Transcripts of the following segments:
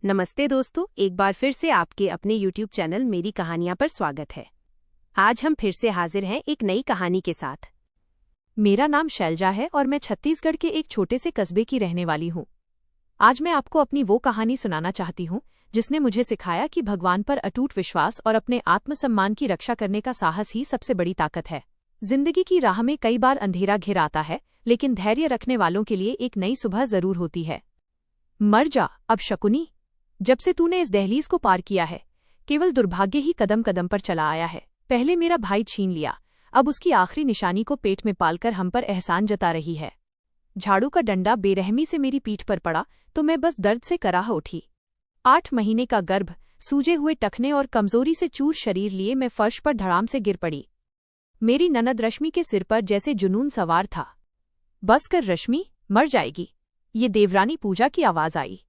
नमस्ते दोस्तों, एक बार फिर से आपके अपने YouTube चैनल मेरी कहानियां पर स्वागत है। आज हम फिर से हाजिर हैं एक नई कहानी के साथ। मेरा नाम शैलजा है और मैं छत्तीसगढ़ के एक छोटे से कस्बे की रहने वाली हूँ। आज मैं आपको अपनी वो कहानी सुनाना चाहती हूँ जिसने मुझे सिखाया कि भगवान पर अटूट विश्वास और अपने आत्मसम्मान की रक्षा करने का साहस ही सबसे बड़ी ताकत है। जिंदगी की राह में कई बार अंधेरा घिर आता है, लेकिन धैर्य रखने वालों के लिए एक नई सुबह जरूर होती है। मर जा अब शकुनी, जब से तूने इस दहलीज को पार किया है, केवल दुर्भाग्य ही कदम कदम पर चला आया है। पहले मेरा भाई छीन लिया, अब उसकी आखिरी निशानी को पेट में पालकर हम पर एहसान जता रही है। झाड़ू का डंडा बेरहमी से मेरी पीठ पर पड़ा तो मैं बस दर्द से कराह उठी। 8 महीने का गर्भ, सूजे हुए टखने और कमजोरी से चूर शरीर लिए मैं फर्श पर धड़ाम से गिर पड़ी। मेरी ननद रश्मि के सिर पर जैसे जुनून सवार था। बस कर रश्मि, मर जाएगी, ये देवरानी पूजा की आवाज आई।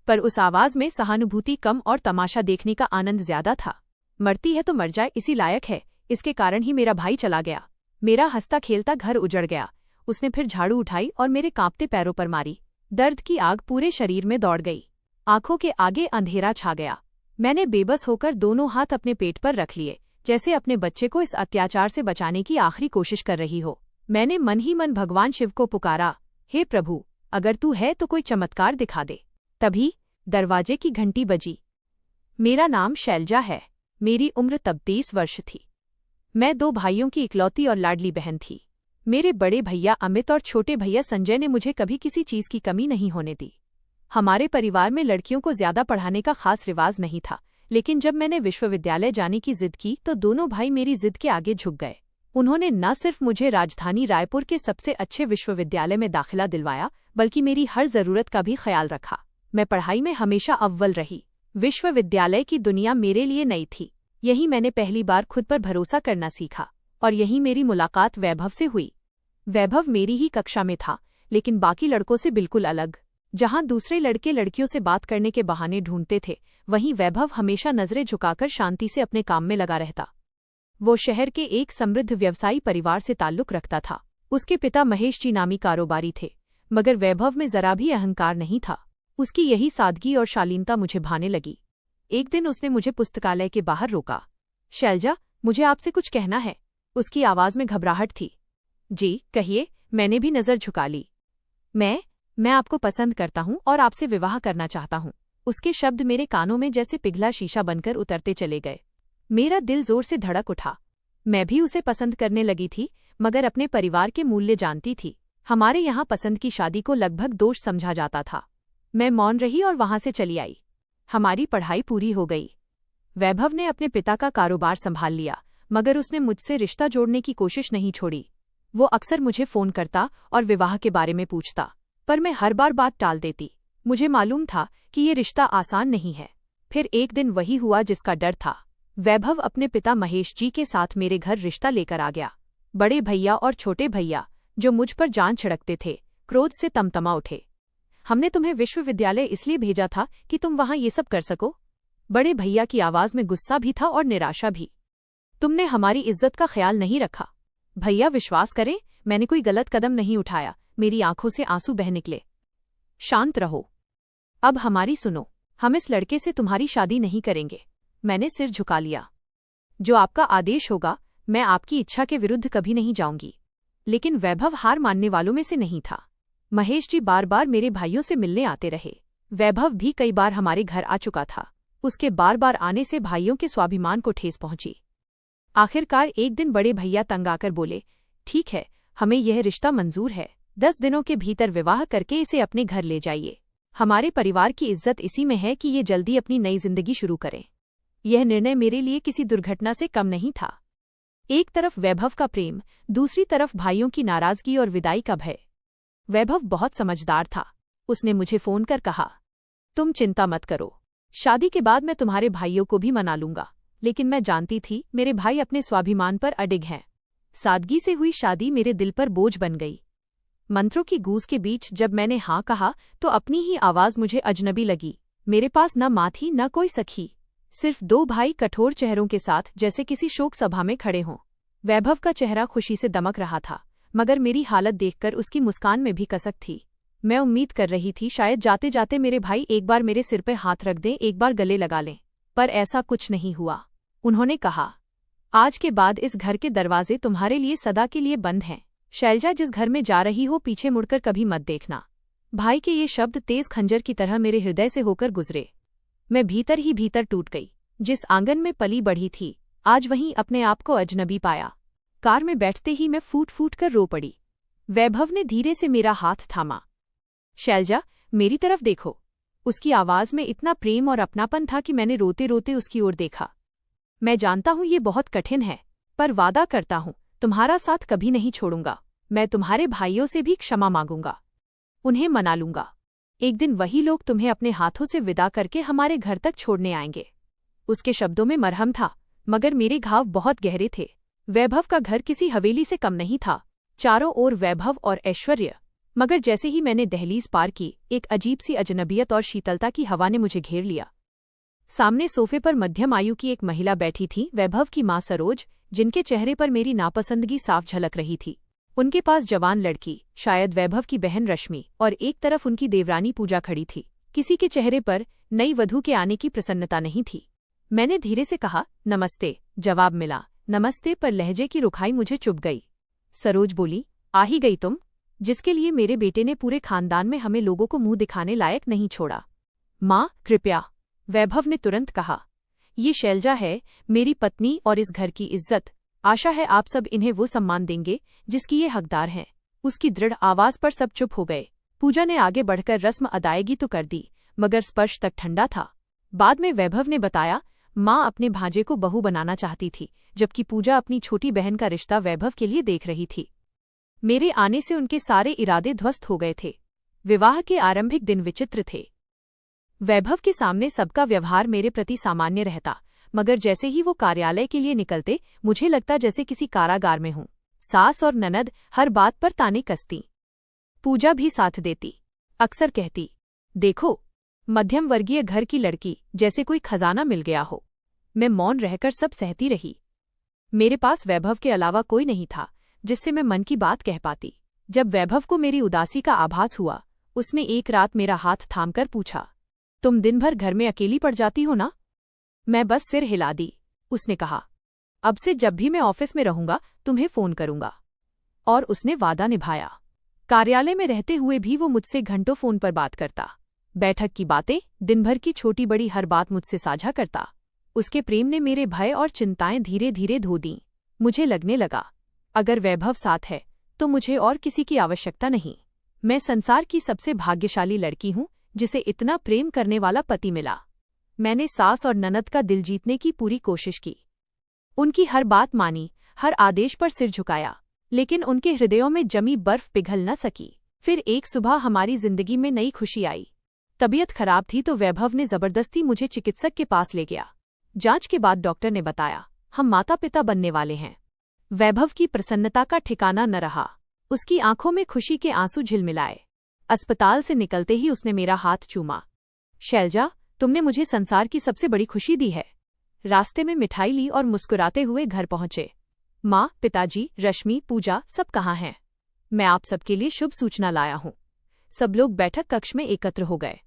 पर उस आवाज में सहानुभूति कम और तमाशा देखने का आनंद ज्यादा था। मरती है तो मर जाए, इसी लायक है, इसके कारण ही मेरा भाई चला गया। मेरा हंसता खेलता घर उजड़ गया। उसने फिर झाड़ू उठाई और मेरे कांपते पैरों पर मारी। दर्द की आग पूरे शरीर में दौड़ गई। आंखों के आगे अंधेरा छा गया। मैंने बेबस होकर दोनों हाथ अपने पेट पर रख लिए, जैसे अपने बच्चे को इस अत्याचार से बचाने की आखिरी कोशिश कर रही हो। मैंने मन ही मन भगवान शिव को पुकारा, हे प्रभु, अगर तू है तो कोई चमत्कार दिखा दे। तभी दरवाजे की घंटी बजी। मेरा नाम शैलजा है। मेरी उम्र तब 23 वर्ष थी। मैं 2 भाइयों की इकलौती और लाडली बहन थी। मेरे बड़े भैया अमित और छोटे भैया संजय ने मुझे कभी किसी चीज की कमी नहीं होने दी। हमारे परिवार में लड़कियों को ज्यादा पढ़ाने का खास रिवाज नहीं था, लेकिन जब मैंने विश्वविद्यालय जाने की जिद की तो दोनों भाई मेरी जिद के आगे झुक गए। उन्होंने न सिर्फ मुझे राजधानी रायपुर के सबसे अच्छे विश्वविद्यालय में दाखिला दिलवाया, बल्कि मेरी हर जरूरत का भी ख्याल रखा। मैं पढ़ाई में हमेशा अव्वल रही। विश्वविद्यालय की दुनिया मेरे लिए नई थी। यही मैंने पहली बार खुद पर भरोसा करना सीखा, और यही मेरी मुलाकात वैभव से हुई। वैभव मेरी ही कक्षा में था, लेकिन बाकी लड़कों से बिल्कुल अलग। जहां दूसरे लड़के लड़कियों से बात करने के बहाने ढूंढते थे, वहीं वैभव हमेशा नजरें झुकाकर शांति से अपने काम में लगा रहता। वो शहर के एक समृद्ध व्यवसायी परिवार से ताल्लुक रखता था। उसके पिता महेश जी नामी कारोबारी थे, मगर वैभव में जरा भी अहंकार नहीं था। उसकी यही सादगी और शालीनता मुझे भाने लगी। एक दिन उसने मुझे पुस्तकालय के बाहर रोका। शैलजा, मुझे आपसे कुछ कहना है। उसकी आवाज में घबराहट थी। जी कहिए, मैंने भी नजर झुका ली। मैं आपको पसंद करता हूँ और आपसे विवाह करना चाहता हूँ। उसके शब्द मेरे कानों में जैसे पिघला शीशा बनकर उतरते चले गए। मेरा दिल जोर से धड़क उठा। मैं भी उसे पसंद करने लगी थी, मगर अपने परिवार के मूल्य जानती थी। हमारे यहाँ पसंद की शादी को लगभग दोष समझा जाता था। मैं मौन रही और वहां से चली आई। हमारी पढ़ाई पूरी हो गई। वैभव ने अपने पिता का कारोबार संभाल लिया, मगर उसने मुझसे रिश्ता जोड़ने की कोशिश नहीं छोड़ी। वो अक्सर मुझे फोन करता और विवाह के बारे में पूछता, पर मैं हर बार बात टाल देती। मुझे मालूम था कि ये रिश्ता आसान नहीं है। फिर एक दिन वही हुआ जिसका डर था। वैभव अपने पिता महेश जी के साथ मेरे घर रिश्ता लेकर आ गया। बड़े भैया और छोटे भैया, जो मुझ पर जान छिड़कते थे, क्रोध से तमतमा उठे। हमने तुम्हें विश्वविद्यालय इसलिए भेजा था कि तुम वहां ये सब कर सको। बड़े भैया की आवाज में गुस्सा भी था और निराशा भी। तुमने हमारी इज्जत का ख्याल नहीं रखा। भैया विश्वास करें, मैंने कोई गलत कदम नहीं उठाया। मेरी आंखों से आंसू बह निकले। शांत रहो, अब हमारी सुनो। हम इस लड़के से तुम्हारी शादी नहीं करेंगे। मैंने सिर झुका लिया। जो आपका आदेश होगा, मैं आपकी इच्छा के विरुद्ध कभी नहीं जाऊंगी। लेकिन वैभव हार मानने वालों में से नहीं था। महेश जी बार बार मेरे भाइयों से मिलने आते रहे। वैभव भी कई बार हमारे घर आ चुका था। उसके बार बार आने से भाइयों के स्वाभिमान को ठेस पहुंची। आखिरकार एक दिन बड़े भैया तंग आकर बोले, ठीक है, हमें यह रिश्ता मंजूर है। 10 दिनों के भीतर विवाह करके इसे अपने घर ले जाइए। हमारे परिवार की इज्जत इसी में है कि ये जल्दी अपनी नई जिंदगी शुरू करें। यह निर्णय मेरे लिए किसी दुर्घटना से कम नहीं था। एक तरफ वैभव का प्रेम, दूसरी तरफ भाइयों की नाराजगी और विदाई का भय। वैभव बहुत समझदार था। उसने मुझे फोन कर कहा, तुम चिंता मत करो, शादी के बाद मैं तुम्हारे भाइयों को भी मना लूंगा। लेकिन मैं जानती थी मेरे भाई अपने स्वाभिमान पर अडिग हैं। सादगी से हुई शादी मेरे दिल पर बोझ बन गई। मंत्रों की गूंज के बीच जब मैंने हाँ कहा तो अपनी ही आवाज मुझे अजनबी लगी। मेरे पास न माँ थी न कोई सखी, सिर्फ 2 भाई कठोर चेहरों के साथ, जैसे किसी शोक सभा में खड़े हों। वैभव का चेहरा खुशी से दमक रहा था, मगर मेरी हालत देखकर उसकी मुस्कान में भी कसक थी। मैं उम्मीद कर रही थी शायद जाते जाते मेरे भाई एक बार मेरे सिर पे हाथ रख दें, एक बार गले लगा लें, पर ऐसा कुछ नहीं हुआ। उन्होंने कहा, आज के बाद इस घर के दरवाजे तुम्हारे लिए सदा के लिए बंद हैं। शैलजा, जिस घर में जा रही हो पीछे मुड़कर कभी मत देखना। भाई के ये शब्द तेज खंजर की तरह मेरे हृदय से होकर गुजरे। मैं भीतर ही भीतर टूट गई। जिस आंगन में पली बढ़ी थी, आज वहीं अपने आप को अजनबी पाया। कार में बैठते ही मैं फूट फूट कर रो पड़ी। वैभव ने धीरे से मेरा हाथ थामा। शैलजा, मेरी तरफ देखो। उसकी आवाज में इतना प्रेम और अपनापन था कि मैंने रोते रोते उसकी ओर देखा। मैं जानता हूं ये बहुत कठिन है, पर वादा करता हूं तुम्हारा साथ कभी नहीं छोड़ूंगा। मैं तुम्हारे भाइयों से भी क्षमा मांगूंगा, उन्हें मना लूंगा। एक दिन वही लोग तुम्हें अपने हाथों से विदा करके हमारे घर तक छोड़ने आएंगे। उसके शब्दों में मरहम था, मगर मेरे घाव बहुत गहरे थे। वैभव का घर किसी हवेली से कम नहीं था, चारों ओर वैभव और ऐश्वर्य। मगर जैसे ही मैंने दहलीज पार की, एक अजीब सी अजनबियत और शीतलता की हवा ने मुझे घेर लिया। सामने सोफे पर मध्यम आयु की एक महिला बैठी थी, वैभव की मां सरोज, जिनके चेहरे पर मेरी नापसंदगी साफ झलक रही थी। उनके पास जवान लड़की, शायद वैभव की बहन रश्मि, और एक तरफ उनकी देवरानी पूजा खड़ी थी। किसी के चेहरे पर नई वधू के आने की प्रसन्नता नहीं थी। मैंने धीरे से कहा, नमस्ते। जवाब मिला, नमस्ते, पर लहजे की रुखाई मुझे चुभ गई। सरोज बोली, आ ही गई तुम, जिसके लिए मेरे बेटे ने पूरे खानदान में हमें लोगों को मुंह दिखाने लायक नहीं छोड़ा। माँ, कृपया, वैभव ने तुरंत कहा। ये शैलजा है, मेरी पत्नी और इस घर की इज्जत। आशा है आप सब इन्हें वो सम्मान देंगे जिसकी ये हकदार हैं। उसकी दृढ़ आवाज पर सब चुप हो गए। पूजा ने आगे बढ़कर रस्म अदायगी तो कर दी, मगर स्पर्श तक ठंडा था। बाद में वैभव ने बताया, माँ अपने भांजे को बहू बनाना चाहती थी, जबकि पूजा अपनी छोटी बहन का रिश्ता वैभव के लिए देख रही थी। मेरे आने से उनके सारे इरादे ध्वस्त हो गए थे। विवाह के आरंभिक दिन विचित्र थे। वैभव के सामने सबका व्यवहार मेरे प्रति सामान्य रहता, मगर जैसे ही वो कार्यालय के लिए निकलते, मुझे लगता जैसे किसी कारागार में हूं। सास और ननद हर बात पर ताने कसती। पूजा भी साथ देती, अक्सर कहती, देखो, मध्यम वर्गीय घर की लड़की, जैसे कोई खजाना मिल गया हो। मैं मौन रहकर सब सहती रही। मेरे पास वैभव के अलावा कोई नहीं था जिससे मैं मन की बात कह पाती। जब वैभव को मेरी उदासी का आभास हुआ, उसने एक रात मेरा हाथ थामकर पूछा, तुम दिन भर घर में अकेली पड़ जाती हो ना? मैं बस सिर हिला दी। उसने कहा, अब से जब भी मैं ऑफिस में रहूंगा तुम्हें फोन करूंगा। और उसने वादा निभाया। कार्यालय में रहते हुए भी वो मुझसे घंटों फोन पर बात करता। बैठक की बातें, दिन भर की छोटी बड़ी हर बात मुझसे साझा करता। उसके प्रेम ने मेरे भय और चिंताएं धीरे धीरे धो दीं। मुझे लगने लगा, अगर वैभव साथ है तो मुझे और किसी की आवश्यकता नहीं। मैं संसार की सबसे भाग्यशाली लड़की हूं जिसे इतना प्रेम करने वाला पति मिला। मैंने सास और ननद का दिल जीतने की पूरी कोशिश की। उनकी हर बात मानी, हर आदेश पर सिर झुकाया, लेकिन उनके हृदयों में जमी बर्फ पिघल न सकी। फिर एक सुबह हमारी जिंदगी में नई खुशी आई। तबीयत खराब थी तो वैभव ने जबरदस्ती मुझे चिकित्सक के पास ले गया। जांच के बाद डॉक्टर ने बताया, हम माता पिता बनने वाले हैं। वैभव की प्रसन्नता का ठिकाना न रहा। उसकी आंखों में खुशी के आंसू झिलमिलाए। अस्पताल से निकलते ही उसने मेरा हाथ चूमा। शैलजा, तुमने मुझे संसार की सबसे बड़ी खुशी दी है। रास्ते में मिठाई ली और मुस्कुराते हुए घर पहुंचे। माँ, पिताजी, रश्मि, पूजा सब कहाँ हैं? मैं आप सबके लिए शुभ सूचना लाया हूँ। सब लोग बैठक कक्ष में एकत्र हो गए।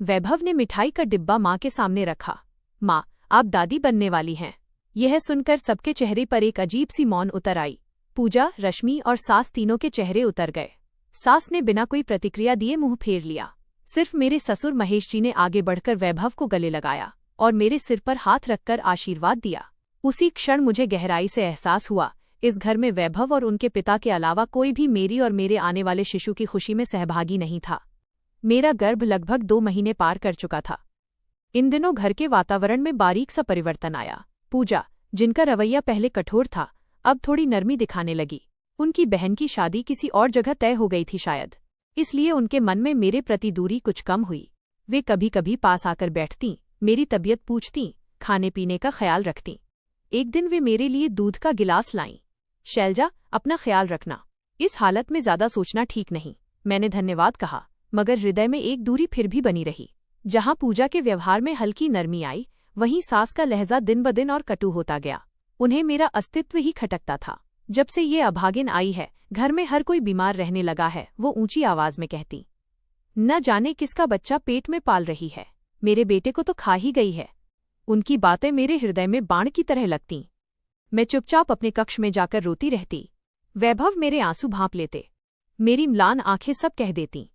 वैभव ने मिठाई का डिब्बा माँ के सामने रखा। माँ, आप दादी बनने वाली हैं। यह सुनकर सबके चेहरे पर एक अजीब सी मौन उतर आई। पूजा, रश्मि और सास तीनों के चेहरे उतर गए। सास ने बिना कोई प्रतिक्रिया दिए मुंह फेर लिया। सिर्फ मेरे ससुर महेश जी ने आगे बढ़कर वैभव को गले लगाया और मेरे सिर पर हाथ रखकर आशीर्वाद दिया। उसी क्षण मुझे गहराई से एहसास हुआ, इस घर में वैभव और उनके पिता के अलावा कोई भी मेरी और मेरे आने वाले शिशु की खुशी में सहभागी नहीं था। मेरा गर्भ लगभग 2 महीने पार कर चुका था। इन दिनों घर के वातावरण में बारीक सा परिवर्तन आया। पूजा, जिनका रवैया पहले कठोर था, अब थोड़ी नरमी दिखाने लगी। उनकी बहन की शादी किसी और जगह तय हो गई थी शायद, इसलिए उनके मन में मेरे प्रति दूरी कुछ कम हुई। वे कभी कभी पास आकर बैठती, मेरी तबीयत पूछती, खाने पीने का ख्याल रखती। एक दिन वे मेरे लिए दूध का गिलास लाईं। शैलजा, अपना ख्याल रखना। इस हालत में ज्यादा सोचना ठीक नहीं। मैंने धन्यवाद कहा, मगर हृदय में एक दूरी फिर भी बनी रही। जहां पूजा के व्यवहार में हल्की नरमी आई, वहीं सास का लहजा दिन ब दिन और कटु होता गया। उन्हें मेरा अस्तित्व ही खटकता था। जब से ये अभागिन आई है, घर में हर कोई बीमार रहने लगा है, वो ऊंची आवाज में कहती। न जाने किसका बच्चा पेट में पाल रही है, मेरे बेटे को तो खा ही गई है। उनकी बातें मेरे हृदय में बाण की तरह लगतीं। मैं चुपचाप अपने कक्ष में जाकर रोती रहती। वैभव मेरे आंसू भांप लेते, मेरी म्लान आंखें सब कह देतीं।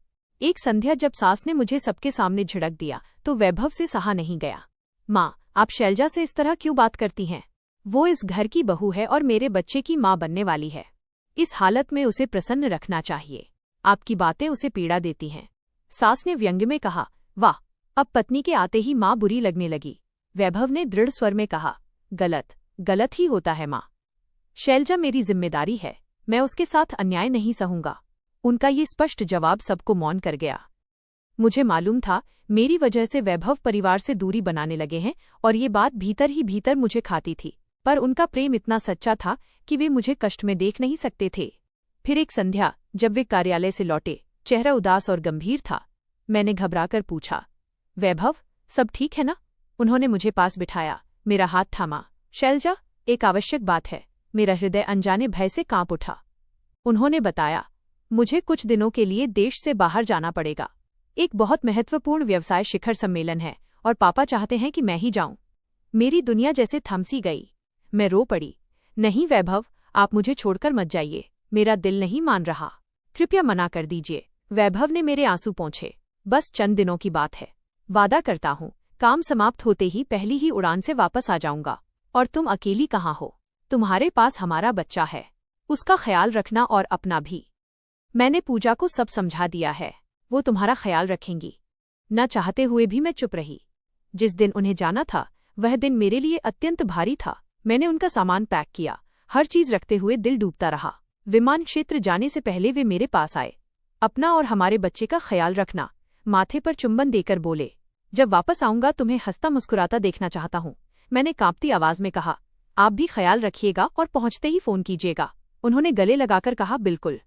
एक संध्या जब सास ने मुझे सबके सामने झिड़क दिया तो वैभव से सहा नहीं गया। माँ, आप शैलजा से इस तरह क्यों बात करती हैं? वो इस घर की बहू है और मेरे बच्चे की माँ बनने वाली है। इस हालत में उसे प्रसन्न रखना चाहिए। आपकी बातें उसे पीड़ा देती हैं। सास ने व्यंग्य में कहा। वाह, अब पत्नी के आते ही माँ बुरी लगने लगी। वैभव ने दृढ़ स्वर में कहा, गलत गलत ही होता है माँ। शैलजा मेरी जिम्मेदारी है, मैं उसके साथ अन्याय नहीं सहूंगा। उनका ये स्पष्ट जवाब सबको मौन कर गया। मुझे मालूम था मेरी वजह से वैभव परिवार से दूरी बनाने लगे हैं और ये बात भीतर ही भीतर मुझे खाती थी, पर उनका प्रेम इतना सच्चा था कि वे मुझे कष्ट में देख नहीं सकते थे। फिर एक संध्या जब वे कार्यालय से लौटे, चेहरा उदास और गंभीर था। मैंने घबराकर पूछा, वैभव, सब ठीक है ना? उन्होंने मुझे पास बिठाया, मेरा हाथ थामा। शैलजा, एक आवश्यक बात है। मेरा हृदय अनजाने भय से कांप उठा। उन्होंने बताया, मुझे कुछ दिनों के लिए देश से बाहर जाना पड़ेगा। एक बहुत महत्वपूर्ण व्यवसाय शिखर सम्मेलन है और पापा चाहते हैं कि मैं ही जाऊं। मेरी दुनिया जैसे थमसी गई। मैं रो पड़ी। नहीं वैभव, आप मुझे छोड़कर मत जाइए, मेरा दिल नहीं मान रहा। कृपया मना कर दीजिए। वैभव ने मेरे आंसू पोंछे। बस चंद दिनों की बात है। वादा करता हूं, काम समाप्त होते ही पहली ही उड़ान से वापस आ जाऊंगा। और तुम अकेली कहाँ हो? तुम्हारे पास हमारा बच्चा है, उसका ख्याल रखना और अपना भी। मैंने पूजा को सब समझा दिया है, वो तुम्हारा ख्याल रखेंगी। न चाहते हुए भी मैं चुप रही। जिस दिन उन्हें जाना था वह दिन मेरे लिए अत्यंत भारी था। मैंने उनका सामान पैक किया, हर चीज रखते हुए दिल डूबता रहा। विमान क्षेत्र जाने से पहले वे मेरे पास आए। अपना और हमारे बच्चे का ख्याल रखना, माथे पर चुंबन देकर बोले। जब वापस आऊंगा तुम्हें हंसता मुस्कुराता देखना चाहता हूं। मैंने कांपती आवाज में कहा, आप भी ख्याल रखिएगा और पहुंचते ही फोन कीजिएगा। उन्होंने गले लगाकर कहा, बिल्कुल।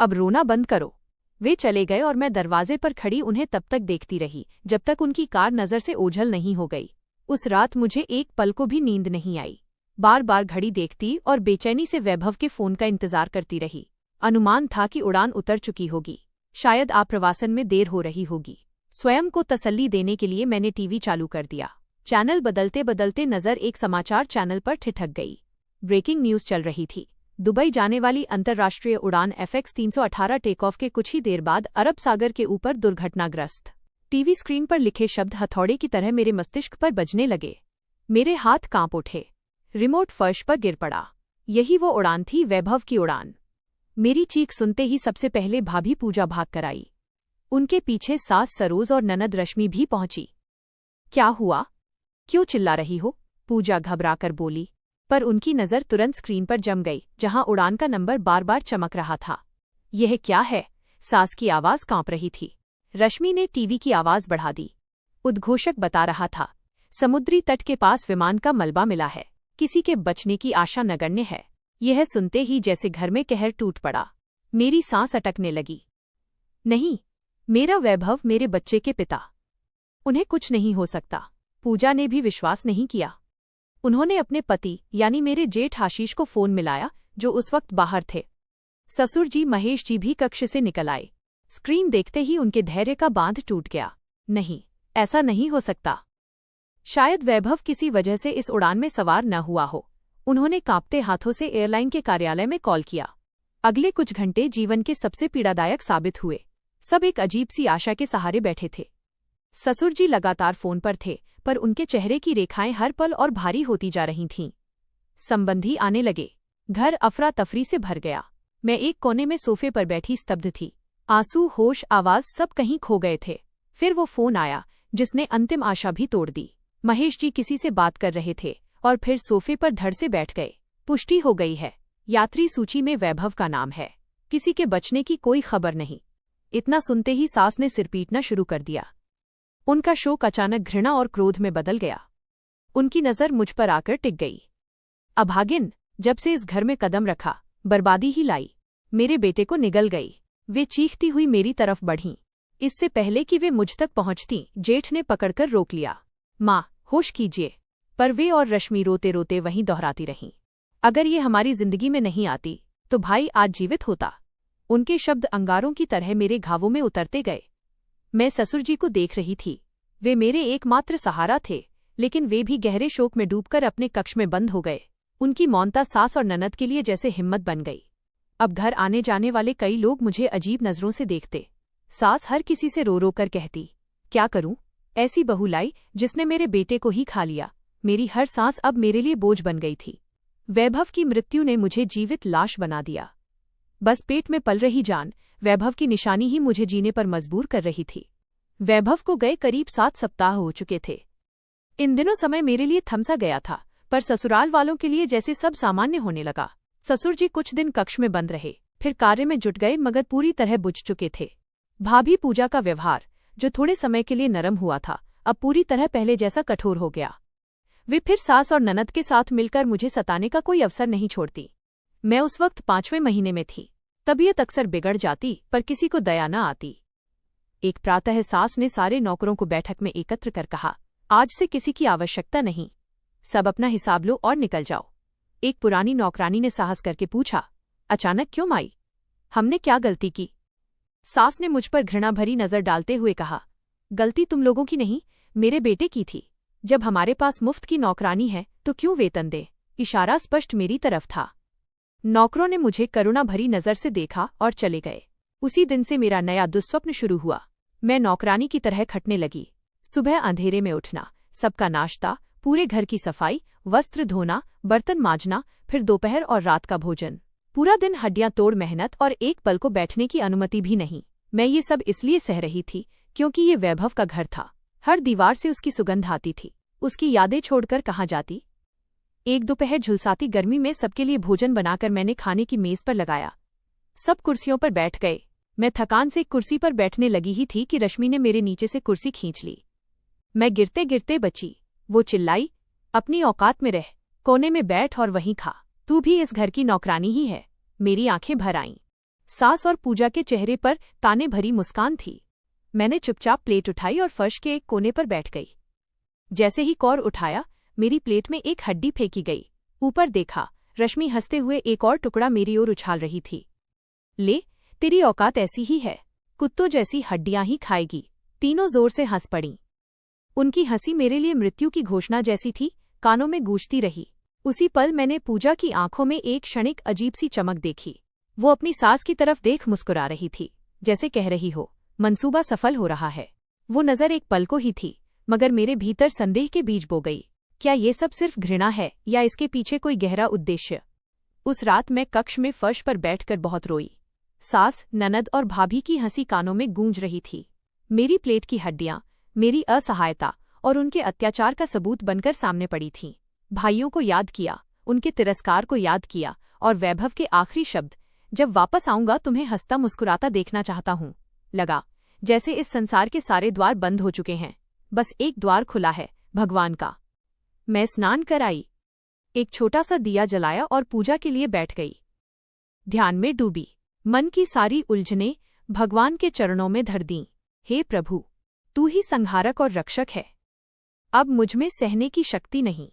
अब रोना बंद करो। वे चले गए और मैं दरवाजे पर खड़ी उन्हें तब तक देखती रही जब तक उनकी कार नजर से ओझल नहीं हो गई। उस रात मुझे एक पल को भी नींद नहीं आई। बार बार घड़ी देखती और बेचैनी से वैभव के फोन का इंतजार करती रही। अनुमान था कि उड़ान उतर चुकी होगी, शायद आप्रवासन में देर हो रही होगी। स्वयं को तसल्ली देने के लिए मैंने टीवी चालू कर दिया। चैनल बदलते बदलते नजर एक समाचार चैनल पर ठिठक गई। ब्रेकिंग न्यूज चल रही थी। दुबई जाने वाली अंतर्राष्ट्रीय उड़ान FX 318 टेकऑफ के कुछ ही देर बाद अरब सागर के ऊपर दुर्घटनाग्रस्त। टीवी स्क्रीन पर लिखे शब्द हथौड़े की तरह मेरे मस्तिष्क पर बजने लगे। मेरे हाथ कांप उठे। रिमोट फर्श पर गिर पड़ा। यही वो उड़ान थी, वैभव की उड़ान। मेरी चीख सुनते ही सबसे पहले भाभी पूजा भाग कर आई। उनके पीछे सास सरोज और ननद रश्मि भी पहुंची। क्या हुआ? क्यों चिल्ला रही हो? पूजा घबराकर बोली, पर उनकी नज़र तुरंत स्क्रीन पर जम गई जहां उड़ान का नंबर बार बार चमक रहा था। यह क्या है? सास की आवाज कांप रही थी। रश्मि ने टीवी की आवाज बढ़ा दी। उद्घोषक बता रहा था, समुद्री तट के पास विमान का मलबा मिला है, किसी के बचने की आशा नगण्य है। यह सुनते ही जैसे घर में कहर टूट पड़ा। मेरी सांस अटकने लगी। नहीं, मेरा वैभव, मेरे बच्चे के पिता। उन्हें कुछ नहीं हो सकता। पूजा ने भी विश्वास नहीं किया। उन्होंने अपने पति यानी मेरे जेठ आशीष को फोन मिलाया, जो उस वक्त बाहर थे। ससुर जी महेश जी भी कक्ष से निकल आए। स्क्रीन देखते ही उनके धैर्य का बांध टूट गया। नहीं, ऐसा नहीं हो सकता। शायद वैभव किसी वजह से इस उड़ान में सवार न हुआ हो। उन्होंने कांपते हाथों से एयरलाइन के कार्यालय में कॉल किया। अगले कुछ घंटे जीवन के सबसे पीड़ादायक साबित हुए। सब एक अजीब सी आशा के सहारे बैठे थे। ससुर जी लगातार फोन पर थे, पर उनके चेहरे की रेखाएं हर पल और भारी होती जा रही थीं। संबंधी आने लगे। घर अफरा तफरी से भर गया। मैं एक कोने में सोफे पर बैठी स्तब्ध थी। आंसू, होश, आवाज सब कहीं खो गए थे। फिर वो फोन आया जिसने अंतिम आशा भी तोड़ दी। महेश जी किसी से बात कर रहे थे और फिर सोफे पर धड़ से बैठ गए। पुष्टि हो गई है, यात्री सूची में वैभव का नाम है। किसी के बचने की कोई खबर नहीं। इतना सुनते ही सास ने सिर पीटना शुरू कर दिया। उनका शोक अचानक घृणा और क्रोध में बदल गया। उनकी नजर मुझ पर आकर टिक गई। अभागिन, जब से इस घर में कदम रखा बर्बादी ही लाई। मेरे बेटे को निगल गई। वे चीखती हुई मेरी तरफ बढ़ीं। इससे पहले कि वे मुझ तक पहुंचती, जेठ ने पकड़कर रोक लिया। माँ, होश कीजिए। पर वे और रश्मि रोते रोते वहीं दोहराती रहीं। अगर ये हमारी जिंदगी में नहीं आती तो भाई आज जीवित होता। उनके शब्द अंगारों की तरह मेरे घावों में उतरते गए। मैं ससुर जी को देख रही थी। वे मेरे एकमात्र सहारा थे, लेकिन वे भी गहरे शोक में डूबकर अपने कक्ष में बंद हो गए। उनकी मौनता सास और ननद के लिए जैसे हिम्मत बन गई। अब घर आने जाने वाले कई लोग मुझे अजीब नजरों से देखते। सास हर किसी से रो रो कर कहती, क्या करूं, ऐसी बहू लाई जिसने मेरे बेटे को ही खा लिया। मेरी हर सांस अब मेरे लिए बोझ बन गई थी। वैभव की मृत्यु ने मुझे जीवित लाश बना दिया। बस पेट में पल रही जान, वैभव की निशानी ही मुझे जीने पर मजबूर कर रही थी। वैभव को गए करीब 7 सप्ताह हो चुके थे। इन दिनों समय मेरे लिए थम सा गया था, पर ससुराल वालों के लिए जैसे सब सामान्य होने लगा। ससुर जी कुछ दिन कक्ष में बंद रहे, फिर कार्य में जुट गए, मगर पूरी तरह बुझ चुके थे। भाभी पूजा का व्यवहार, जो थोड़े समय के लिए नरम हुआ था, अब पूरी तरह पहले जैसा कठोर हो गया। वे फिर सास और ननद के साथ मिलकर मुझे सताने का कोई अवसर नहीं छोड़ती। मैं उस वक्त 5वें महीने में थी। तबीयत अक्सर बिगड़ जाती, पर किसी को दया न आती। एक प्रातः सास ने सारे नौकरों को बैठक में एकत्र कर कहा, आज से किसी की आवश्यकता नहीं, सब अपना हिसाब लो और निकल जाओ। एक पुरानी नौकरानी ने साहस करके पूछा, अचानक क्यों माई, हमने क्या गलती की? सास ने मुझ पर घृणा भरी नजर डालते हुए कहा, गलती तुम लोगों की नहीं, मेरे बेटे की थी। जब हमारे पास मुफ्त की नौकरानी है तो क्यों वेतन दे? इशारा स्पष्ट मेरी तरफ था। नौकरों ने मुझे करुणा भरी नजर से देखा और चले गए। उसी दिन से मेरा नया दुस्वप्न शुरू हुआ। मैं नौकरानी की तरह खटने लगी। सुबह अंधेरे में उठना, सबका नाश्ता, पूरे घर की सफाई, वस्त्र धोना, बर्तन मांजना, फिर दोपहर और रात का भोजन। पूरा दिन हड्डियां तोड़ मेहनत और एक पल को बैठने की अनुमति भी नहीं। मैं ये सब इसलिए सह रही थी क्योंकि ये वैभव का घर था। हर दीवार से उसकी सुगंध आती थी। उसकी यादें छोड़कर कहाँ जाती। एक दोपहर झुलसाती गर्मी में सबके लिए भोजन बनाकर मैंने खाने की मेज पर लगाया। सब कुर्सियों पर बैठ गए। मैं थकान से एक कुर्सी पर बैठने लगी ही थी कि रश्मि ने मेरे नीचे से कुर्सी खींच ली। मैं गिरते गिरते बची। वो चिल्लाई, अपनी औकात में रह, कोने में बैठ और वहीं खा, तू भी इस घर की नौकरानी ही है। मेरी आंखें भर आईं। सास और पूजा के चेहरे पर ताने भरी मुस्कान थी। मैंने चुपचाप प्लेट उठाई और फर्श के एक कोने पर बैठ गई। जैसे ही कौर उठाया, मेरी प्लेट में एक हड्डी फेंकी गई। ऊपर देखा, रश्मि हंसते हुए एक और टुकड़ा मेरी ओर उछाल रही थी। ले, तेरी औकात ऐसी ही है, कुत्तों जैसी हड्डियां ही खाएगी। तीनों जोर से हंस पड़ीं। उनकी हंसी मेरे लिए मृत्यु की घोषणा जैसी थी, कानों में गूंजती रही। उसी पल मैंने पूजा की आंखों में एक क्षणिक अजीब सी चमक देखी। वो अपनी सास की तरफ देख मुस्कुरा रही थी, जैसे कह रही हो, मंसूबा सफल हो रहा है। वो नजर एक पल को ही थी, मगर मेरे भीतर संदेह के बीज बो गई। क्या ये सब सिर्फ घृणा है या इसके पीछे कोई गहरा उद्देश्य? उस रात मैं कक्ष में फर्श पर बैठकर बहुत रोई। सास, ननद और भाभी की हंसी कानों में गूंज रही थी। मेरी प्लेट की हड्डियां, मेरी असहायता और उनके अत्याचार का सबूत बनकर सामने पड़ी थीं। भाइयों को याद किया, उनके तिरस्कार को याद किया, और वैभव के आखिरी शब्द, जब वापस आऊंगा तुम्हें हंसता मुस्कुराता देखना चाहता हूं। लगा जैसे इस संसार के सारे द्वार बंद हो चुके हैं, बस एक द्वार खुला है, भगवान का। मैं स्नान कर आई, एक छोटा सा दिया जलाया और पूजा के लिए बैठ गई। ध्यान में डूबी, मन की सारी उलझनें भगवान के चरणों में धर दीं। हे प्रभु, तू ही संहारक और रक्षक है। अब मुझमें सहने की शक्ति नहीं,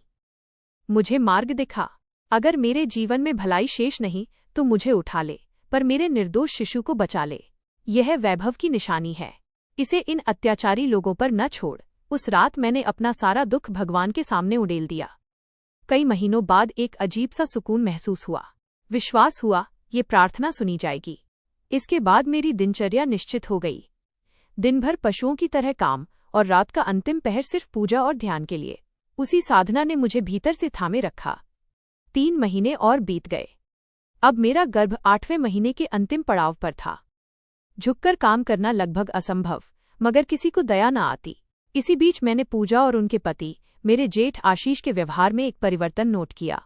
मुझे मार्ग दिखा। अगर मेरे जीवन में भलाई शेष नहीं तो मुझे उठा ले, पर मेरे निर्दोष शिशु को बचा ले। यह वैभव की निशानी है, इसे इन अत्याचारी लोगों पर न छोड़। उस रात मैंने अपना सारा दुख भगवान के सामने उड़ेल दिया। कई महीनों बाद एक अजीब सा सुकून महसूस हुआ। विश्वास हुआ ये प्रार्थना सुनी जाएगी। इसके बाद मेरी दिनचर्या निश्चित हो गई। दिन भर पशुओं की तरह काम और रात का अंतिम पहर सिर्फ पूजा और ध्यान के लिए। उसी साधना ने मुझे भीतर से थामे रखा। 3 महीने और बीत गए। अब मेरा गर्भ 8वें महीने के अंतिम पड़ाव पर था। झुककर काम करना लगभग असंभव, मगर किसी को दया न आती। इसी बीच मैंने पूजा और उनके पति, मेरे जेठ आशीष के व्यवहार में एक परिवर्तन नोट किया।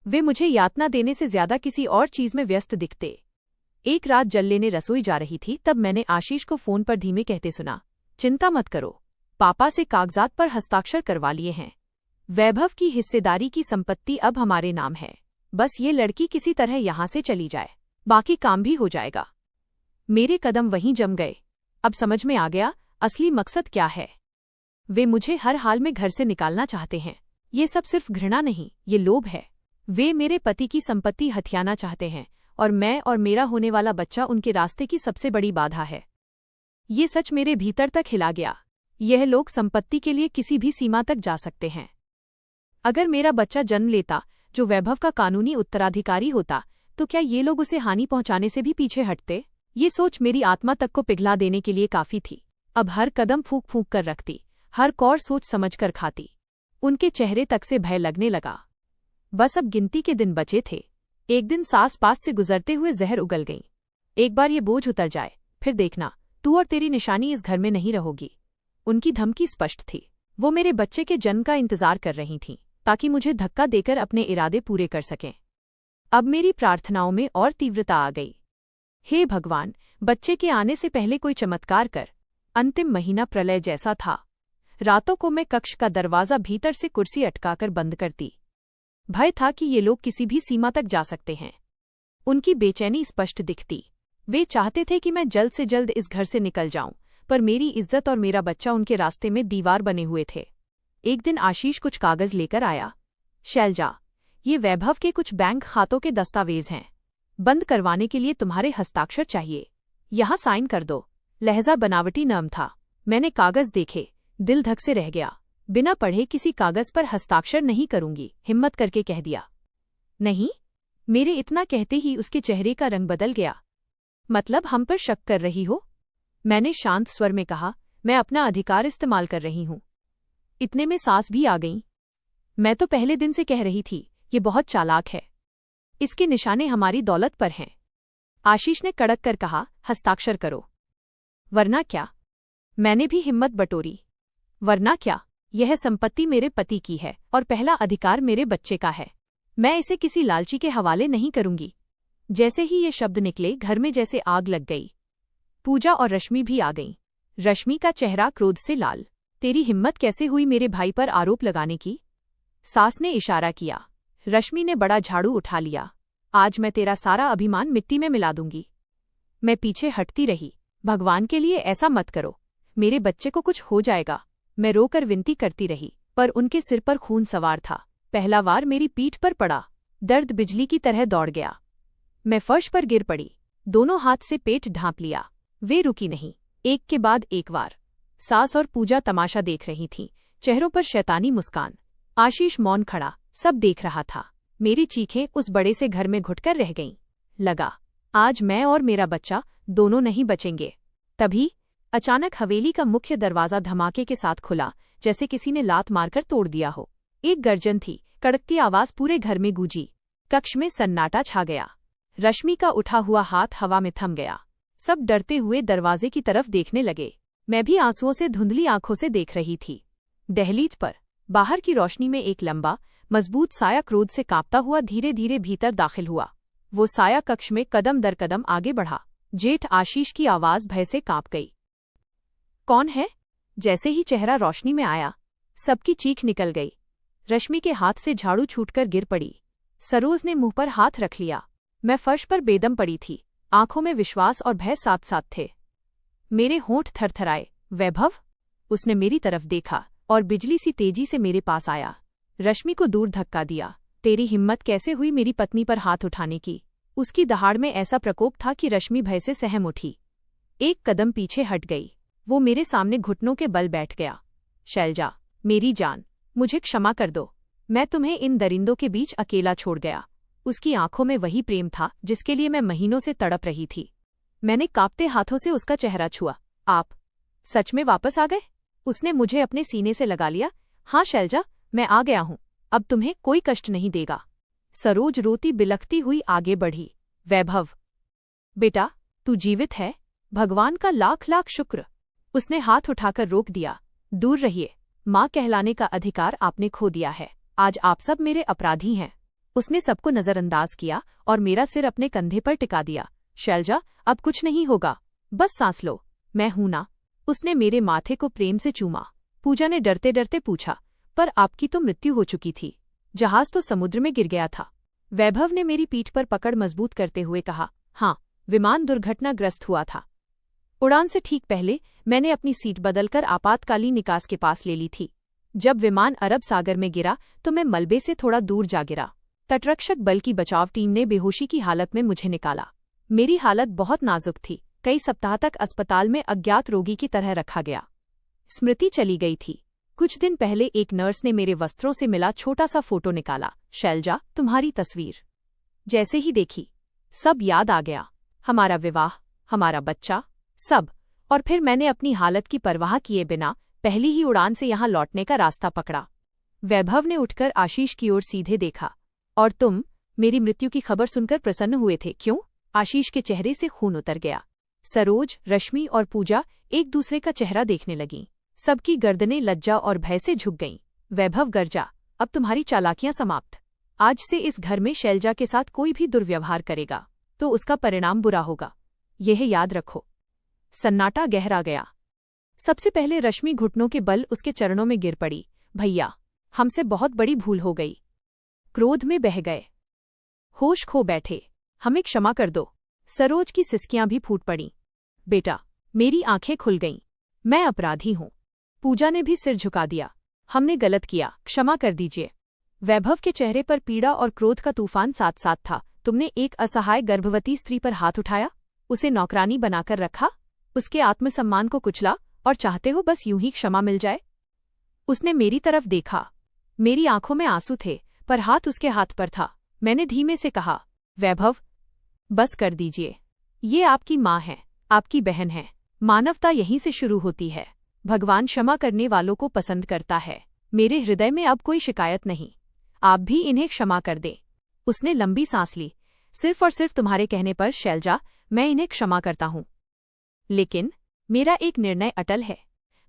वे मुझे यातना देने से ज्यादा किसी और चीज में व्यस्त दिखते। एक रात जल लेने रसोई जा रही थी, तब मैंने आशीष को फोन पर धीमे कहते सुना, चिंता मत करो, पापा से कागजात पर हस्ताक्षर करवा लिए हैं। वैभव की हिस्सेदारी की संपत्ति अब हमारे नाम है। बस ये लड़की किसी तरह यहां से चली जाए, बाकी काम भी हो जाएगा। मेरे कदम वहीं जम गए। अब समझ में आ गया असली मकसद क्या है। वे मुझे हर हाल में घर से निकालना चाहते हैं। ये सब सिर्फ घृणा नहीं, ये लोभ है। वे मेरे पति की संपत्ति हथियाना चाहते हैं, और मैं और मेरा होने वाला बच्चा उनके रास्ते की सबसे बड़ी बाधा है। ये सच मेरे भीतर तक हिला गया। यह लोग संपत्ति के लिए किसी भी सीमा तक जा सकते हैं। अगर मेरा बच्चा जन्म लेता जो वैभव का कानूनी उत्तराधिकारी होता, तो क्या ये लोग उसे हानि पहुंचाने से भी पीछे हटते? ये सोच मेरी आत्मा तक को पिघला देने के लिए काफी थी। अब हर कदम फूंक फूंक कर रखती, हर कौर सोच समझ कर खाती। उनके चेहरे तक से भय लगने लगा। बस अब गिनती के दिन बचे थे। एक दिन सास पास से गुजरते हुए जहर उगल गई। एक बार ये बोझ उतर जाए, फिर देखना तू और तेरी निशानी इस घर में नहीं रहोगी। उनकी धमकी स्पष्ट थी। वो मेरे बच्चे के जन्म का इंतजार कर रही थीं, ताकि मुझे धक्का देकर अपने इरादे पूरे कर सकें। अब मेरी प्रार्थनाओं में और तीव्रता आ गई। हे भगवान, बच्चे के आने से पहले कोई चमत्कार कर। अंतिम महीना प्रलय जैसा था। रातों को मैं कक्ष का दरवाजा भीतर से कुर्सी अटकाकर बंद करती। भय था कि ये लोग किसी भी सीमा तक जा सकते हैं। उनकी बेचैनी स्पष्ट दिखती। वे चाहते थे कि मैं जल्द से जल्द इस घर से निकल जाऊं, पर मेरी इज्जत और मेरा बच्चा उनके रास्ते में दीवार बने हुए थे। एक दिन आशीष कुछ कागज लेकर आया। शैलजा, ये वैभव के कुछ बैंक खातों के दस्तावेज हैं। बंद करवाने के लिए तुम्हारे हस्ताक्षर चाहिए। यहाँ साइन कर दो। लहजा बनावटी नर्म था। मैंने कागज देखे, दिल धक से रह गया। बिना पढ़े किसी कागज पर हस्ताक्षर नहीं करूंगी, हिम्मत करके कह दिया। नहीं। मेरे इतना कहते ही उसके चेहरे का रंग बदल गया। मतलब हम पर शक कर रही हो? मैंने शांत स्वर में कहा। मैं अपना अधिकार इस्तेमाल कर रही हूं। इतने में सास भी आ गईं। मैं तो पहले दिन से कह रही थी, ये बहुत चालाक है। इसके निशाने हमारी दौलत पर हैं। आशीष ने कड़क कर कहा, हस्ताक्षर करो। वरना क्या? मैंने भी हिम्मत बटोरी। वरना क्या? यह संपत्ति मेरे पति की है और पहला अधिकार मेरे बच्चे का है। मैं इसे किसी लालची के हवाले नहीं करूंगी। जैसे ही ये शब्द निकले, घर में जैसे आग लग गई। पूजा और रश्मि भी आ गईं। रश्मि का चेहरा क्रोध से लाल। तेरी हिम्मत कैसे हुई मेरे भाई पर आरोप लगाने की? सास ने इशारा किया। रश्मि ने बड़ा झाड़ू उठा लिया। आज मैं तेरा सारा अभिमान मिट्टी में मिला दूंगी। मैं पीछे हटती रही। भगवान के लिए ऐसा मत करो, मेरे बच्चे को कुछ हो जाएगा। मैं रोकर विनती करती रही, पर उनके सिर पर खून सवार था। पहला वार मेरी पीठ पर पड़ा। दर्द बिजली की तरह दौड़ गया। मैं फर्श पर गिर पड़ी। दोनों हाथ से पेट ढांप लिया। वे रुकी नहीं, एक के बाद एक वार। सास और पूजा तमाशा देख रही थीं, चेहरों पर शैतानी मुस्कान। आशीष मौन खड़ा, सब देख रहा था। मेरी चीखें उस बड़े से घर में घुटकर रह गईं। लगा, आज मैं और मेरा बच्चा दोनों नहीं बचेंगे। तभी अचानक हवेली का मुख्य दरवाजा धमाके के साथ खुला, जैसे किसी ने लात मारकर तोड़ दिया हो। एक गर्जन थी, कड़कती आवाज पूरे घर में गूंजी। कक्ष में सन्नाटा छा गया। रश्मि का उठा हुआ हाथ हवा में थम गया। सब डरते हुए दरवाजे की तरफ देखने लगे। मैं भी आंसुओं से धुंधली आंखों से देख रही थी। दहलीज पर बाहर की रोशनी में एक लंबा, मजबूत साया क्रोध से कांपता हुआ धीरे धीरे भीतर दाखिल हुआ। वो साया कक्ष में कदम दर कदम आगे बढ़ा। जेठ आशीष की आवाज भय से कांप गई। कौन है? जैसे ही चेहरा रोशनी में आया, सबकी चीख निकल गई। रश्मि के हाथ से झाड़ू छूटकर गिर पड़ी। सरोज ने मुंह पर हाथ रख लिया। मैं फर्श पर बेदम पड़ी थी। आंखों में विश्वास और भय साथ साथ थे। मेरे होंठ थरथराए। वैभव? उसने मेरी तरफ देखा और बिजली सी तेजी से मेरे पास आया। रश्मि को दूर धक्का दिया। तेरी हिम्मत कैसे हुई मेरी पत्नी पर हाथ उठाने की? उसकी दहाड़ में ऐसा प्रकोप था कि रश्मि भय से सहम उठी। एक कदम पीछे हट गई। वो मेरे सामने घुटनों के बल बैठ गया। शैलजा, मेरी जान, मुझे क्षमा कर दो। मैं तुम्हें इन दरिंदों के बीच अकेला छोड़ गया। उसकी आंखों में वही प्रेम था जिसके लिए मैं महीनों से तड़प रही थी। मैंने कांपते हाथों से उसका चेहरा छुआ। आप सच में वापस आ गए? उसने मुझे अपने सीने से लगा लिया। हाँ शैलजा, मैं आ गया हूं। अब तुम्हें कोई कष्ट नहीं देगा। सरोज रोती बिलखती हुई आगे बढ़ी। वैभव, बेटा, तू जीवित है। भगवान का लाख लाख शुक्र। उसने हाथ उठाकर रोक दिया। दूर रहिए। माँ कहलाने का अधिकार आपने खो दिया है। आज आप सब मेरे अपराधी हैं। उसने सबको नजरअंदाज किया और मेरा सिर अपने कंधे पर टिका दिया। शैलजा, अब कुछ नहीं होगा। बस सांस लो। मैं हूं ना। उसने मेरे माथे को प्रेम से चूमा। पूजा ने डरते डरते पूछा, पर आपकी तो मृत्यु हो चुकी थी। जहाज तो समुद्र में गिर गया था। वैभव ने मेरी पीठ पर पकड़ मजबूत करते हुए कहा, हाँ, विमान दुर्घटनाग्रस्त हुआ था। उड़ान से ठीक पहले मैंने अपनी सीट बदलकर आपातकालीन निकास के पास ले ली थी। जब विमान अरब सागर में गिरा तो मैं मलबे से थोड़ा दूर जा गिरा। तटरक्षक बल की बचाव टीम ने बेहोशी की हालत में मुझे निकाला। मेरी हालत बहुत नाजुक थी। कई सप्ताह तक अस्पताल में अज्ञात रोगी की तरह रखा गया। स्मृति चली गई थी। कुछ दिन पहले एक नर्स ने मेरे वस्त्रों से मिला छोटा सा फोटो निकाला। शैलजा, तुम्हारी तस्वीर। जैसे ही देखी, सब याद आ गया। हमारा विवाह, हमारा बच्चा, सब। और फिर मैंने अपनी हालत की परवाह किए बिना पहली ही उड़ान से यहाँ लौटने का रास्ता पकड़ा। वैभव ने उठकर आशीष की ओर सीधे देखा। और तुम मेरी मृत्यु की खबर सुनकर प्रसन्न हुए थे, क्यों? आशीष के चेहरे से खून उतर गया। सरोज, रश्मि और पूजा एक दूसरे का चेहरा देखने लगीं। सबकी गर्दनें लज्जा और भय से झुक गईं। वैभव गर्जा, अब तुम्हारी चालाकियां समाप्त। आज से इस घर में शैलजा के साथ कोई भी दुर्व्यवहार करेगा तो उसका परिणाम बुरा होगा, यह याद रखो। सन्नाटा गहरा गया। सबसे पहले रश्मि घुटनों के बल उसके चरणों में गिर पड़ी। भैया, हमसे बहुत बड़ी भूल हो गई। क्रोध में बह गए, होश खो बैठे। हमें क्षमा कर दो। सरोज की सिसकियां भी फूट पड़ीं। बेटा, मेरी आंखें खुल गईं। मैं अपराधी हूं। पूजा ने भी सिर झुका दिया। हमने गलत किया, क्षमा कर दीजिए। वैभव के चेहरे पर पीड़ा और क्रोध का तूफान साथ साथ था। तुमने एक असहाय गर्भवती स्त्री पर हाथ उठाया, उसे नौकरानी बनाकर रखा, उसके आत्मसम्मान को कुचला और चाहते हो बस यूं ही क्षमा मिल जाए? उसने मेरी तरफ देखा। मेरी आंखों में आंसू थे, पर हाथ उसके हाथ पर था। मैंने धीमे से कहा, वैभव, बस कर दीजिए। ये आपकी माँ है, आपकी बहन है। मानवता यहीं से शुरू होती है। भगवान क्षमा करने वालों को पसंद करता है। मेरे हृदय में अब कोई शिकायत नहीं। आप भी इन्हें क्षमा कर दें। उसने लंबी सांस ली। सिर्फ और सिर्फ तुम्हारे कहने पर शैलजा, मैं इन्हें क्षमा करता हूं। लेकिन मेरा एक निर्णय अटल है।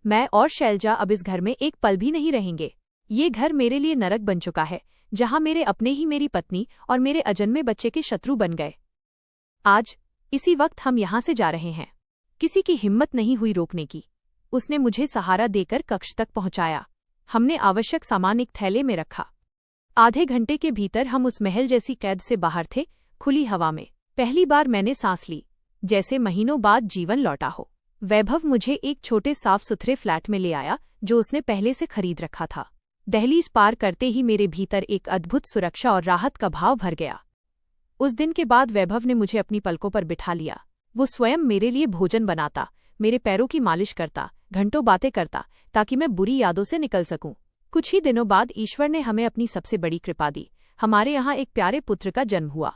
मैं और शैलजा अब इस घर में एक पल भी नहीं रहेंगे। ये घर मेरे लिए नरक बन चुका है, जहां मेरे अपने ही मेरी पत्नी और मेरे अजन्मे बच्चे के शत्रु बन गए। आज इसी वक्त हम यहां से जा रहे हैं। किसी की हिम्मत नहीं हुई रोकने की। उसने मुझे सहारा देकर कक्ष तक पहुंचाया। हमने आवश्यक सामान एक थैले में रखा। आधे घंटे के भीतर हम उस महल जैसी कैद से बाहर थे, खुली हवा में। पहली बार मैंने सांस ली, जैसे महीनों बाद जीवन लौटा हो। वैभव मुझे एक छोटे साफ सुथरे फ्लैट में ले आया, जो उसने पहले से खरीद रखा था। दहलीज पार करते ही मेरे भीतर एक अद्भुत सुरक्षा और राहत का भाव भर गया। उस दिन के बाद वैभव ने मुझे अपनी पलकों पर बिठा लिया। वो स्वयं मेरे लिए भोजन बनाता, मेरे पैरों की मालिश करता, घंटों बातें करता, ताकि मैं बुरी यादों से निकल सकूं। कुछ ही दिनों बाद ईश्वर ने हमें अपनी सबसे बड़ी कृपा दी। हमारे यहाँ एक प्यारे पुत्र का जन्म हुआ।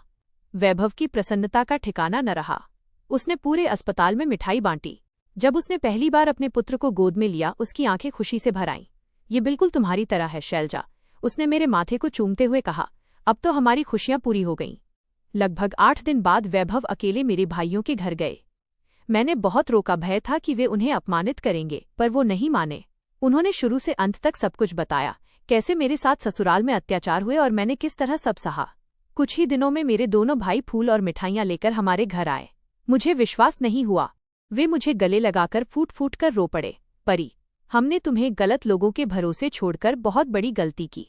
वैभव की प्रसन्नता का ठिकाना न रहा। उसने पूरे अस्पताल में मिठाई बांटी। जब उसने पहली बार अपने पुत्र को गोद में लिया, उसकी आंखें खुशी से भर आईं। ये बिल्कुल तुम्हारी तरह है शैलजा, उसने मेरे माथे को चूमते हुए कहा। अब तो हमारी खुशियां पूरी हो गईं। लगभग 8 दिन बाद वैभव अकेले मेरे भाइयों के घर गए। मैंने बहुत रोका, भय था कि वे उन्हें अपमानित करेंगे, पर वो नहीं माने। उन्होंने शुरू से अंत तक सब कुछ बताया, कैसे मेरे साथ ससुराल में अत्याचार हुए और मैंने किस तरह सब सहा। कुछ ही दिनों में मेरे दोनों भाई फूल और मिठाइयां लेकर हमारे घर आए। मुझे विश्वास नहीं हुआ। वे मुझे गले लगाकर फूट फूट कर रो पड़े। परी, हमने तुम्हें गलत लोगों के भरोसे छोड़कर बहुत बड़ी गलती की।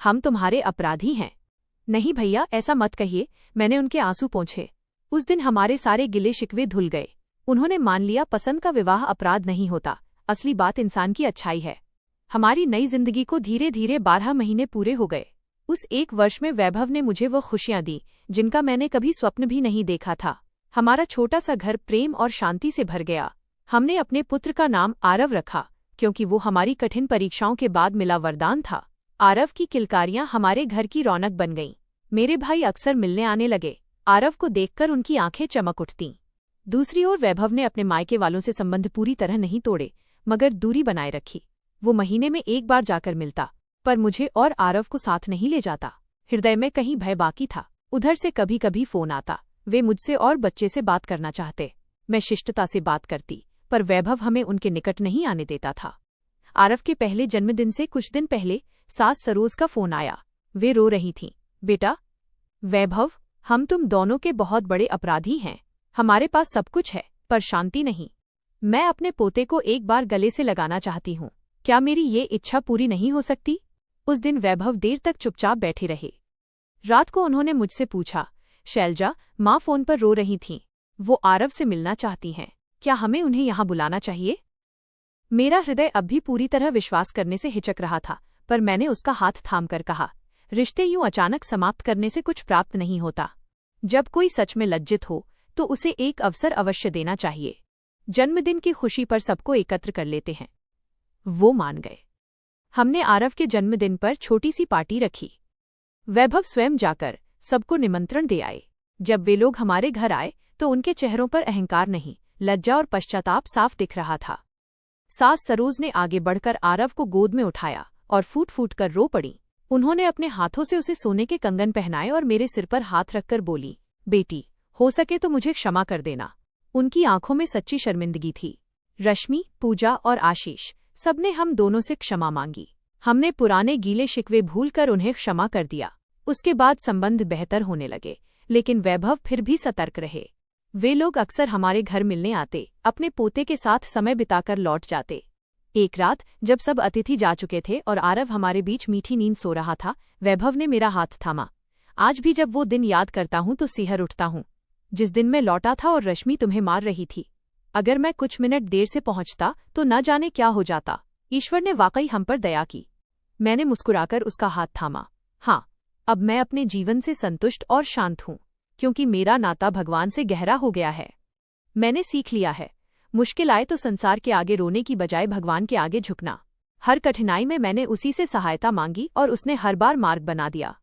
हम तुम्हारे अपराधी हैं। नहीं भैया, ऐसा मत कहिए, मैंने उनके आंसू पोंछे। उस दिन हमारे सारे गिले शिकवे धुल गए। उन्होंने मान लिया, पसंद का विवाह अपराध नहीं होता, असली बात इंसान की अच्छाई है। हमारी नई जिंदगी को धीरे धीरे 12 महीने पूरे हो गए। उस 1 वर्ष में वैभव ने मुझे वो खुशियां दी जिनका मैंने कभी स्वप्न भी नहीं देखा था। हमारा छोटा सा घर प्रेम और शांति से भर गया। हमने अपने पुत्र का नाम आरव रखा, क्योंकि वो हमारी कठिन परीक्षाओं के बाद मिला वरदान था। आरव की किलकारियां हमारे घर की रौनक बन गईं। मेरे भाई अक्सर मिलने आने लगे। आरव को देखकर उनकी आंखें चमक उठतीं। दूसरी ओर वैभव ने अपने मायके वालों से संबंध पूरी तरह नहीं तोड़े, मगर दूरी बनाए रखी। वो महीने में 1 बार जाकर मिलता, पर मुझे और आरव को साथ नहीं ले जाता। हृदय में कहीं भय बाकी था। उधर से कभी कभी फोन आता। वे मुझसे और बच्चे से बात करना चाहते। मैं शिष्टता से बात करती, पर वैभव हमें उनके निकट नहीं आने देता था। आरव के पहले जन्मदिन से कुछ दिन पहले सास सरोज का फोन आया। वे रो रही थीं। बेटा वैभव, हम तुम दोनों के बहुत बड़े अपराधी हैं। हमारे पास सब कुछ है, पर शांति नहीं। मैं अपने पोते को एक बार गले से लगाना चाहती हूँ। क्या मेरी ये इच्छा पूरी नहीं हो सकती? उस दिन वैभव देर तक चुपचाप बैठे रहे। रात को उन्होंने मुझसे पूछा, शैलजा, माँ फोन पर रो रही थीं। वो आरव से मिलना चाहती हैं। क्या हमें उन्हें यहाँ बुलाना चाहिए? मेरा हृदय अब भी पूरी तरह विश्वास करने से हिचक रहा था, पर मैंने उसका हाथ थामकर कहा, रिश्ते यूं अचानक समाप्त करने से कुछ प्राप्त नहीं होता। जब कोई सच में लज्जित हो तो उसे एक अवसर अवश्य देना चाहिए। जन्मदिन की खुशी पर सबको एकत्र कर लेते हैं। वो मान गए। हमने आरव के जन्मदिन पर छोटी सी पार्टी रखी। वैभव स्वयं जाकर सबको निमंत्रण दे आए। जब वे लोग हमारे घर आए तो उनके चेहरों पर अहंकार नहीं, लज्जा और पश्चाताप साफ दिख रहा था। सास सरोज ने आगे बढ़कर आरव को गोद में उठाया और फूट फूट कर रो पड़ी। उन्होंने अपने हाथों से उसे सोने के कंगन पहनाए और मेरे सिर पर हाथ रखकर बोली, बेटी, हो सके तो मुझे क्षमा कर देना। उनकी आंखों में सच्ची शर्मिंदगी थी। रश्मि, पूजा और आशीष, सबने हम दोनों से क्षमा मांगी। हमने पुराने गीले शिकवे भूलकर उन्हें क्षमा कर दिया। उसके बाद संबंध बेहतर होने लगे, लेकिन वैभव फिर भी सतर्क रहे। वे लोग अक्सर हमारे घर मिलने आते, अपने पोते के साथ समय बिताकर लौट जाते। एक रात जब सब अतिथि जा चुके थे और आरव हमारे बीच मीठी नींद सो रहा था, वैभव ने मेरा हाथ थामा। आज भी जब वो दिन याद करता हूं तो सिहर उठता हूं, जिस दिन मैं लौटा था और रश्मि तुम्हें मार रही थी। अगर मैं कुछ मिनट देर से पहुंचता तो न जाने क्या हो जाता। ईश्वर ने वाकई हम पर दया की। मैंने मुस्कुराकर उसका हाथ थामा। हाँ, अब मैं अपने जीवन से संतुष्ट और शांत हूं, क्योंकि मेरा नाता भगवान से गहरा हो गया है। मैंने सीख लिया है, मुश्किल आए तो संसार के आगे रोने की बजाय भगवान के आगे झुकना। हर कठिनाई में मैंने उसी से सहायता मांगी और उसने हर बार मार्ग बना दिया।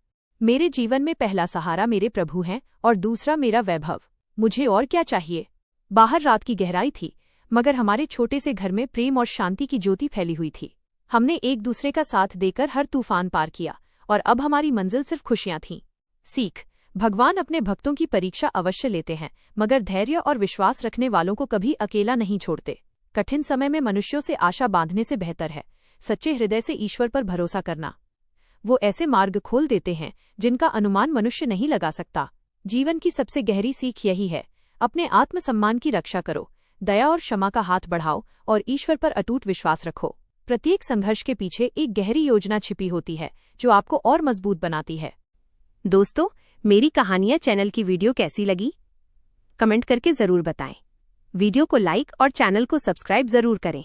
मेरे जीवन में पहला सहारा मेरे प्रभु हैं और दूसरा मेरा वैभव। मुझे और क्या चाहिए। बाहर रात की गहराई थी, मगर हमारे छोटे से घर में प्रेम और शांति की ज्योति फैली हुई थी। हमने एक दूसरे का साथ देकर हर तूफान पार किया और अब हमारी मंजिल सिर्फ खुशियां थीं। सीख, भगवान अपने भक्तों की परीक्षा अवश्य लेते हैं, मगर धैर्य और विश्वास रखने वालों को कभी अकेला नहीं छोड़ते। कठिन समय में मनुष्यों से आशा बांधने से बेहतर है सच्चे हृदय से ईश्वर पर भरोसा करना। वो ऐसे मार्ग खोल देते हैं जिनका अनुमान मनुष्य नहीं लगा सकता। जीवन की सबसे गहरी सीख यही है, अपने आत्मसम्मान की रक्षा करो, दया और क्षमा का हाथ बढ़ाओ और ईश्वर पर अटूट विश्वास रखो। प्रत्येक संघर्ष के पीछे एक गहरी योजना छिपी होती है जो आपको और मजबूत बनाती है। दोस्तों, मेरी कहानियाँ चैनल की वीडियो कैसी लगी? कमेंट करके जरूर बताएं। वीडियो को लाइक और चैनल को सब्सक्राइब जरूर करें।